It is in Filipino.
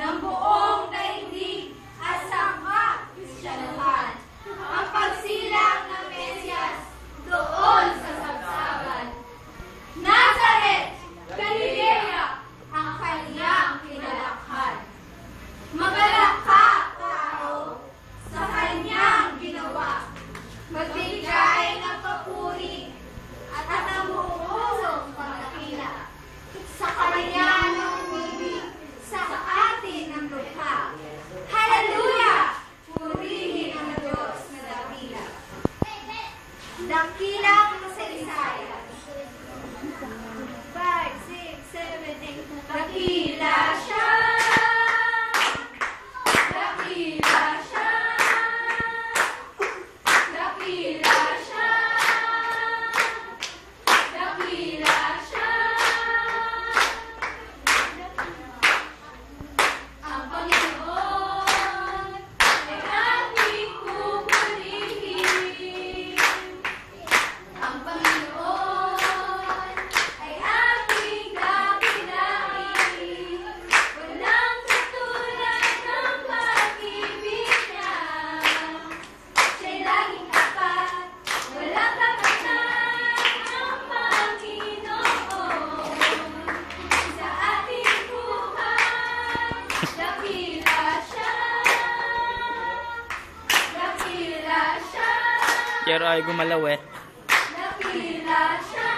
ng buong daigdig at sangka-Kristyanuhan. Ang pagsilang ng Mesiyas doon sa sabsaban. Nazaret, Galilea, ang kanyang kinalakhan. Magalak ka, tao, sa kanyang ginawa. Magbigay ng papuri at namuusong pagkakila sa kanya ng umibig sa atin ng lukha. Hallelujah! Purihin ang Diyos na dakila. Dakilang kasaysayan. 5, 6, 7, 8. Dakila siya! Dakila siya! Dakila siya! Dakila siya! Ang Panginoon ay ating pupurihin. Ang Panginoon ay ating dakilain. Walang katulad ng pag-ibig niya. Siya'y laging tapat, walang kapatid ang Panginoon. Sa ating buhay, dakila siya. Dakila siya. Pero ay gumalaw eh. Dakila siya.